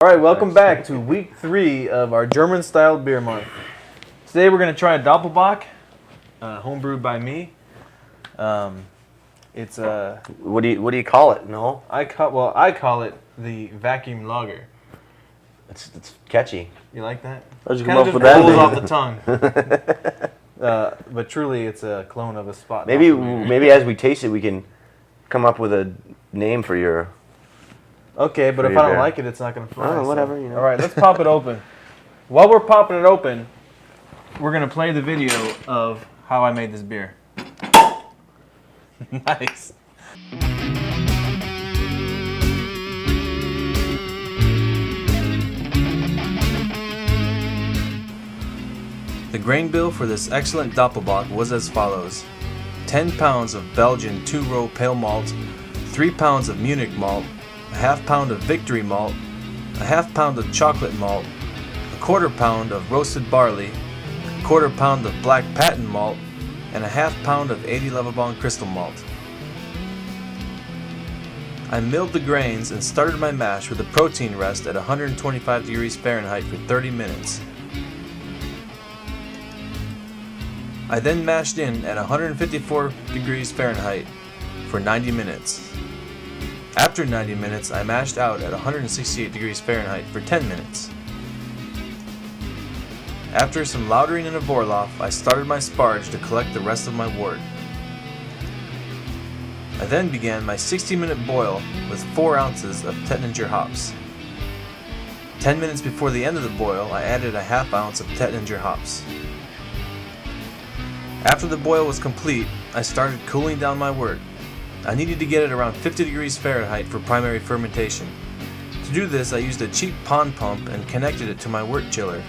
All right, welcome back to week 3 of our German-style beer month. Today we're going to try a Doppelbock, homebrewed by me. It's What do you call it, Noel? I call it the vacuum lager. It's catchy. You like that? How'd you Kind come of up just with that rolls name? off the tongue. But truly, it's a clone of a spot. Maybe as we taste it, we can come up with a name for your. Okay, but for if your I don't beer. like it, it's not going to fly. Oh, whatever, you know. All right, let's pop it open. While we're popping it open, we're going to play the video of how I made this beer. Nice. The grain bill for this excellent Doppelbock was as follows: 10 pounds of Belgian 2-row pale malt, 3 pounds of Munich malt, a half pound of Victory malt, a half pound of chocolate malt, a quarter pound of roasted barley, a quarter pound of black patent malt, and a half pound of 80 Levabon crystal malt. I milled the grains and started my mash with a protein rest at 125 degrees Fahrenheit for 30 minutes. I then mashed in at 154 degrees Fahrenheit for 90 minutes. After 90 minutes, I mashed out at 168 degrees Fahrenheit for 10 minutes. After some lautering in a Vorlauf, I started my sparge to collect the rest of my wort. I then began my 60-minute boil with 4 ounces of Tettnanger hops. 10 minutes before the end of the boil, I added a half ounce of Tettnanger hops. After the boil was complete, I started cooling down my wort. I needed to get it around 50 degrees Fahrenheit for primary fermentation. To do this, I used a cheap pond pump and connected it to my wort chiller.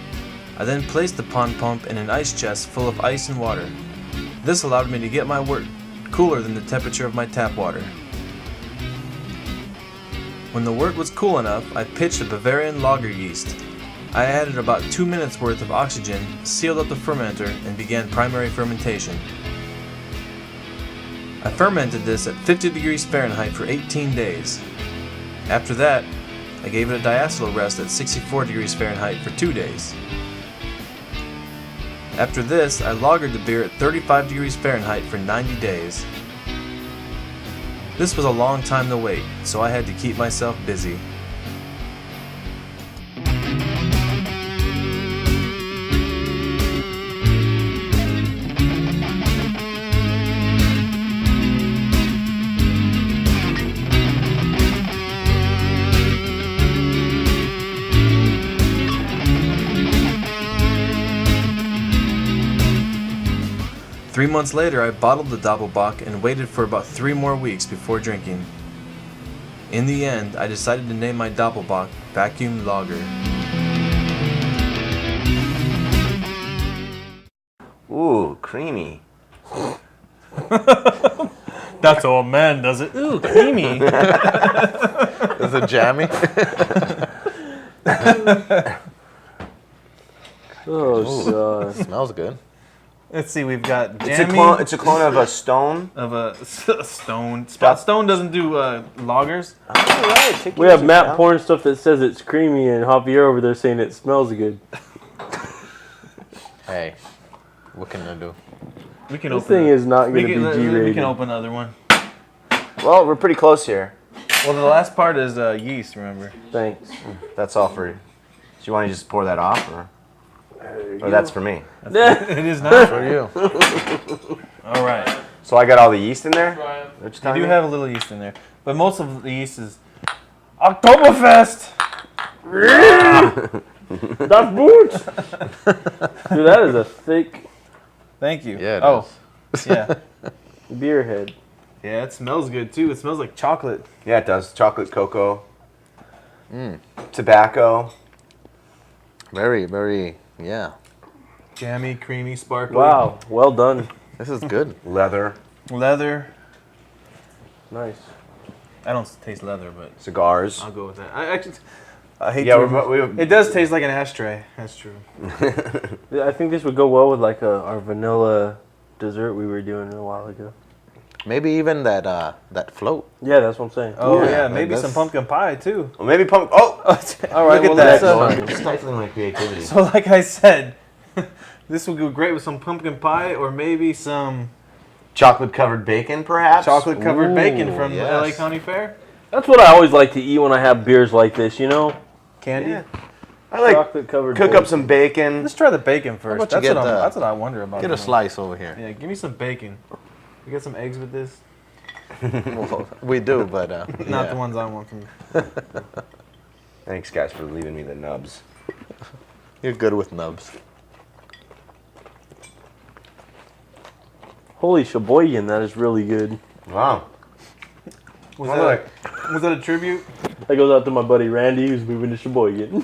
I then placed the pond pump in an ice chest full of ice and water. This allowed me to get my wort cooler than the temperature of my tap water. When the wort was cool enough, I pitched a Bavarian lager yeast. I added about 2 minutes worth of oxygen, sealed up the fermenter, and began primary fermentation. I fermented this at 50 degrees Fahrenheit for 18 days. After that, I gave it a diacetyl rest at 64 degrees Fahrenheit for 2 days. After this, I lagered the beer at 35 degrees Fahrenheit for 90 days. This was a long time to wait, so I had to keep myself busy. Three months later, I bottled the Doppelbock and waited for about 3 more weeks before drinking. In the end, I decided to name my Doppelbock Vacuum Lager. Ooh, creamy. That's all man does it. Ooh, creamy. Is it jammy? Oh, God. Smells good. Let's see, we've got It's jammy a clone of a stone. of a stone. Spot Stone doesn't do lagers. All right, take We yours have Matt now. pouring stuff that says it's creamy, and Javier over there saying it smells good. Hey, what can I do? We can This open thing it. is not going to be We G-rated. can open the other one. Well, we're pretty close here. Well, the last part is yeast, remember? Thanks. That's all for you. Do you want to just pour that off, or that's for me? It is not. For you. All right. So I got all the yeast in there. You do have a little yeast in there, but most of the yeast is Oktoberfest. That's boots! Dude, that is a thick Thank you. Yeah, it Oh, yeah. beer head. Yeah, it smells good too. It smells like chocolate. Yeah, it does. Chocolate, cocoa, tobacco. Very, very, yeah. Jammy, creamy, sparkly. Wow, well done. This is good. Leather, Leather. Nice. I don't taste leather, but cigars. I'll go with that. I hate Yeah, to. It does taste like an ashtray. That's true. I think this would go well with like our vanilla dessert we were doing a while ago. Maybe even that float. Yeah, that's what I'm saying. Oh Yeah, yeah, maybe that's- some pumpkin pie too. Or maybe pump. Oh, All right, Look well at let's. that. it's stifling my creativity. So like I said, this would go great with some pumpkin pie or maybe some Chocolate covered bacon, perhaps. chocolate covered bacon Ooh, from yes. LA County Fair. That's what I always like to eat when I have beers like this, you know? Candy. Yeah. I like Chocolate covered cook up some bacon. Let's try the bacon first. about you That's get what, the- that's what I wonder about. Get a slice over here. Yeah, give me some bacon. You got some eggs with this? Well, we do, but Not yeah. the ones I want from you. Thanks, guys, for leaving me the nubs. You're good with nubs. Holy Sheboygan, that is really good. Wow. Was All that, right. was that a tribute? That goes out to my buddy Randy, who's moving to Sheboygan.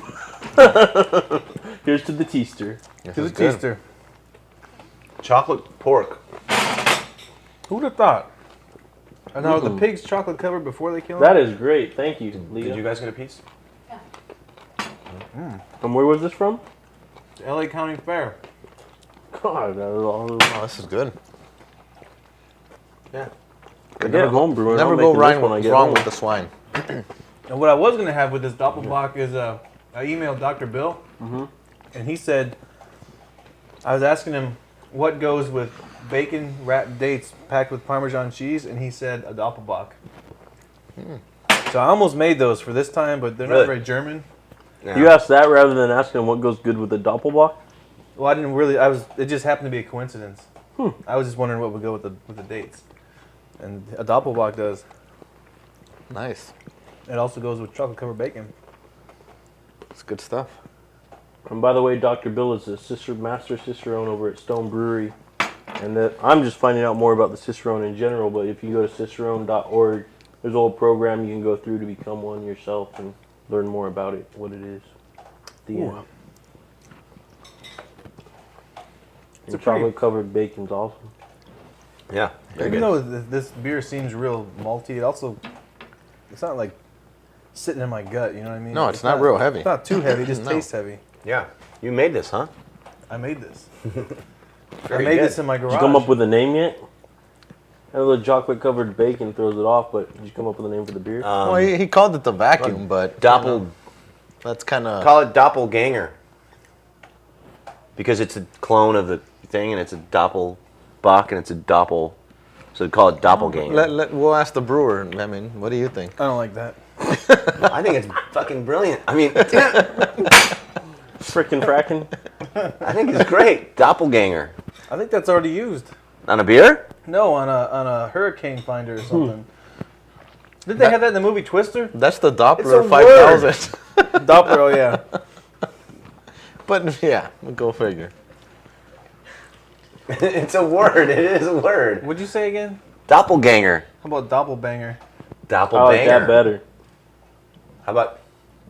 Here's to the teaster. This To the is good. teaster. Chocolate pork. Who would have thought? And now the pig's chocolate covered before they kill him? That is great. Thank you, Leah. Did you guys get a piece? And where was this from? LA County Fair. God, that was all. Oh, this is good. Yeah. I get home brewing. Never I'm go making this when I wrong, get wrong home. with the swine. And what I was going to have with this Doppelbock is I emailed Dr. Bill, and he said, I was asking him what goes with bacon wrapped dates packed with Parmesan cheese, and he said a Doppelbock. So I almost made those for this time, but they're Really? not very German. Yeah. You asked that rather than asking what goes good with the doppelbock? Well, I didn't really. It just happened to be a coincidence. I was just wondering what would go with the dates, and a Doppelbock does. Nice. It also goes with chocolate covered bacon. It's good stuff. And by the way, Dr. Bill is a master cicerone over at Stone Brewery. And that I'm just finding out more about the cicerone in general, but if you go to cicerone.org, there's a whole program you can go through to become one yourself and learn more about it, what it is. The end. It's a And pretty- chocolate covered bacon's awesome. Yeah. Very Even good. though this beer seems real malty, it's not like sitting in my gut. You know what I mean? No, it's not real heavy. It's not too heavy. It just No. tastes heavy. Yeah. You made this, huh? I made this. I Very made good. this in my garage. Did you come up with a name yet? I know the chocolate covered bacon throws it off, but did you come up with a name for the beer? Well, he called it the vacuum, but that's kind of Call it doppelganger. Because it's a clone of the thing, and it's a doppelbock, and it's a doppel. So call it doppelganger. We'll ask the brewer. I mean, what do you think? I don't like that. I think it's fucking brilliant. I mean, Frickin' frackin'. I think it's great. Doppelganger. I think that's already used. On a beer? No, on a hurricane finder or something. Did they have that in the movie Twister? That's the It's a Doppler word. 5000. Doppler. Oh yeah. But yeah, we'll go figure. It's a word. It is a word. What'd you say again? Doppelganger. How about Doppelbanger? I like Doppelbanger. that better. How about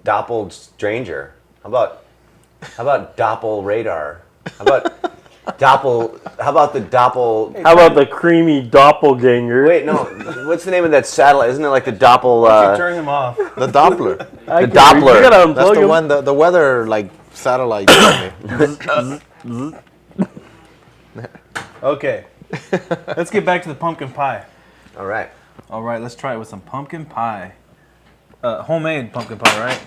doppel stranger? How about doppel radar? How about How about the doppel? How about the creamy doppelganger? Wait, no. What's the name of that satellite? Isn't it like the doppel? You turn him off. The Doppler. I the can't- Doppler. You gotta unplug That's the him. one, the weather, like, satellite. Okay. Let's get back to the pumpkin pie. All right. All right, let's try it with some pumpkin pie. Homemade pumpkin pie, right?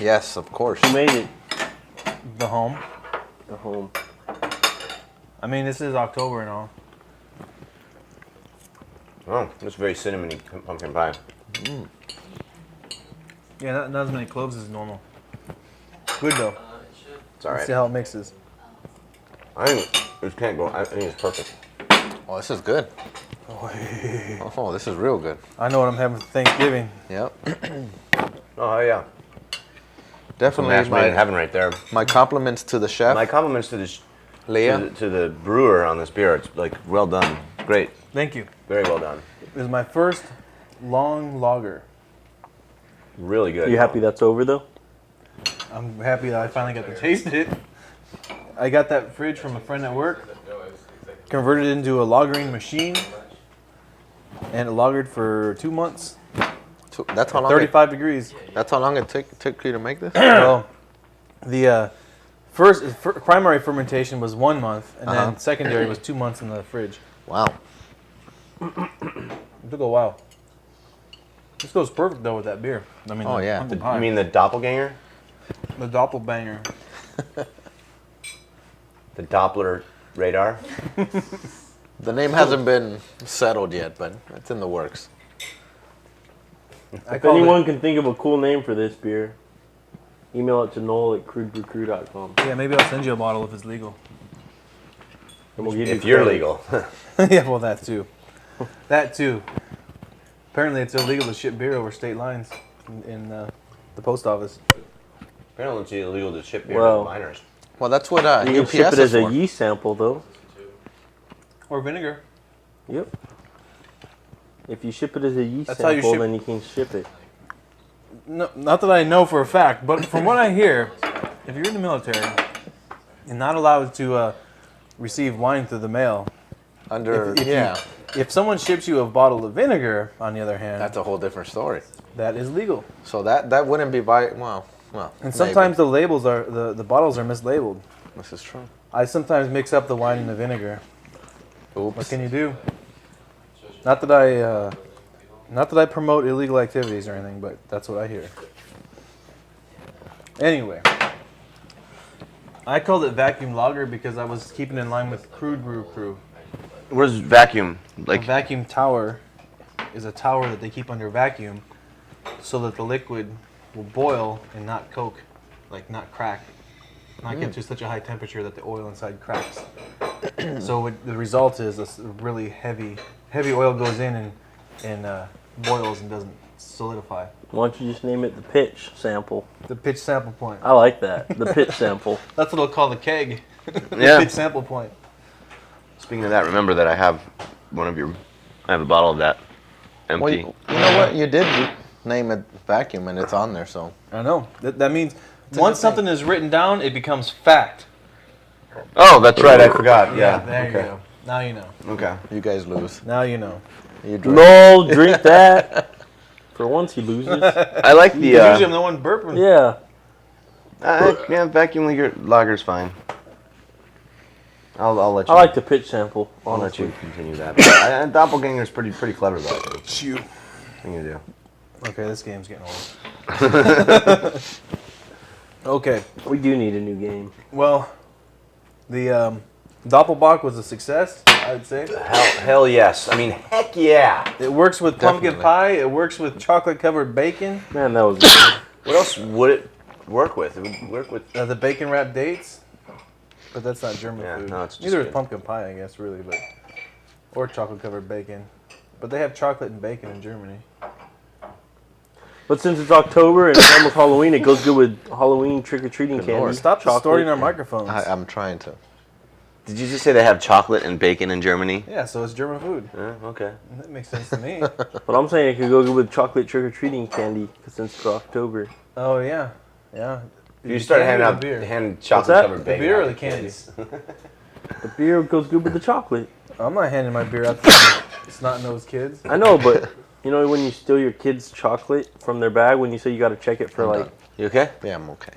Yes, of course. Who made it? The home. The home. I mean, this is October and all. Oh, it's very cinnamony pumpkin pie. Yeah, not as many cloves as normal. Good though. It's all Let's right. see how it mixes. I think this can't go. I think it's perfect. Oh, this is good. Oh, this is real good. I know what I'm having for Thanksgiving. Yep. Oh yeah. Definitely Match made in my, heaven right there. my compliments to the chef, My compliments to the Leah. to the brewer on this beer. It's like well done. Great. Thank you. Very well done. This is my first long lager. Really good. Are you happy that's over though? I'm happy that I finally got to taste it. I got that fridge from a friend at work, converted it into a lagering machine, and it lagered for 2 months, That's how long. 35 degrees. That's how long it took you to make this. Well, the first primary fermentation was 1 month, and then secondary was 2 months in the fridge. Wow. It took a while. This goes perfect though with that beer. I mean, Oh, yeah. pumpkin pie. You mean the doppelganger? The doppelbanger. The Doppler radar? The name hasn't been settled yet, but it's in the works. If anyone can think of a cool name for this beer, email it to Noel at crudebrewcrew.com. Yeah, maybe I'll send you a bottle if it's legal. And we'll give If you you're credit. legal. Yeah, well, that too. That too. Apparently, it's illegal to ship beer over state lines in the post office. Apparently it's illegal to ship beer Well, to minors. Well, that's what You UPS can ship it is as a for. yeast sample, though. Or vinegar. Yep. If you ship it as a yeast That's how you sample, ship- then you can ship it. No, not that I know for a fact, but from what I hear, if you're in the military, you're not allowed to receive wine through the mail. If someone ships you a bottle of vinegar, on the other hand, That's a whole different story. that is legal. So that wouldn't be well. And sometimes the labels are the bottles are mislabeled. this is true. I sometimes mix up the wine and the vinegar. What Oops. can you do? Not that I promote illegal activities or anything, but that's what I hear. Anyway, I called it vacuum lager because I was keeping in line with Crude Brew Crew. Where's vacuum? A vacuum tower is a tower that they keep under vacuum so that the liquid will boil and not coke, like not crack, not get to such a high temperature that the oil inside cracks. So the result is this really heavy oil goes in and boils and doesn't solidify. Why don't you just name it the pitch sample? The pitch sample point. I like that. The pitch sample. That's what I'll call the keg. The Yeah. pitch sample point. Speaking of that, remember that I have a bottle of that empty. Well, you know what? You did name it vacuum, and it's on there. So I know. That means once something is written down, it becomes fact. Oh, that's right. I forgot. Yeah. There okay. you go. Now you know. Okay. you guys lose. Now you know. You drink. Lol, drink that. For once he loses. I like the. Usually I'm the one burping. Yeah. Yeah, vacuum lager's fine. I'll let you. I like the pitch sample, I'll let honestly. you continue that. But, Doppelganger's pretty clever though. Shoot. Thing you do. Okay, this game's getting old. Okay. We do need a new game. Well, the Doppelbock was a success, I would say. Hell yes. I mean, heck yeah. It works with pumpkin Definitely. pie. It works with chocolate-covered bacon. Man, that was good. What else would it work with? It would work with. The bacon-wrapped dates. But that's not German Yeah, food. no, it's just Neither is good. pumpkin pie, I guess, really. But or chocolate-covered bacon. But they have chocolate and bacon in Germany. But since it's October and it's almost Halloween, it goes good with Halloween trick-or-treating candy. Lord. Stop chocolate. distorting our microphones. I'm trying to. Did you just say they have chocolate and bacon in Germany? Yeah, so it's German food. Okay. That makes sense to me. But I'm saying it could go good with chocolate trick-or-treating candy since it's October. Oh, yeah. Yeah. You start Candy handing or out beer? handing chocolate that? covered The bacon. beer or out the to candy? kids. The beer goes good with the chocolate. I'm not handing my beer out to snot-nosed kids. I know, but you know when you steal your kid's chocolate from their bag, when you say you got to check it for I'm like... done. You okay? Yeah, I'm okay.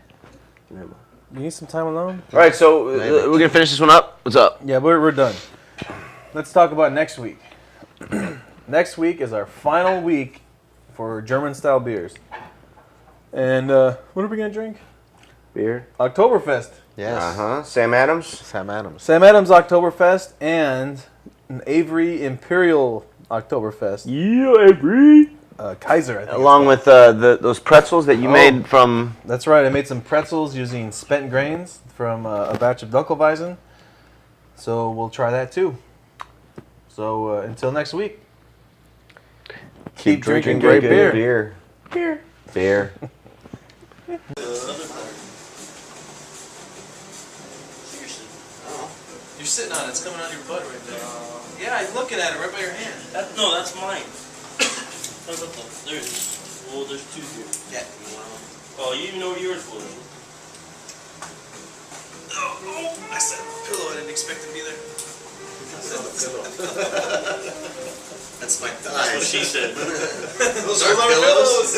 You need some time alone? All right, so we're gonna finish this one up. What's up? Yeah, we're done. Let's talk about next week. Next week is our final week for German-style beers. And what are we going to drink? Beer. Oktoberfest. Yes. Sam Adams. Sam Adams. Sam Adams Oktoberfest and an Avery Imperial Oktoberfest. Yeah, Avery. Kaiser, I think. Along with those pretzels that you made from. That's right. I made some pretzels using spent grains from a batch of Dunkelweizen. So we'll try that too. So until next week. Keep drinking great beer. Beer. Beer. You're sitting on it. It's coming out of your butt right there. Yeah, I'm looking at it right by your hand. No, that's mine. There's two here. Yeah. Oh, you even know where yours was. Oh, I said pillow. I didn't expect to be there. That's my thigh. That's what she said. Those are pillows.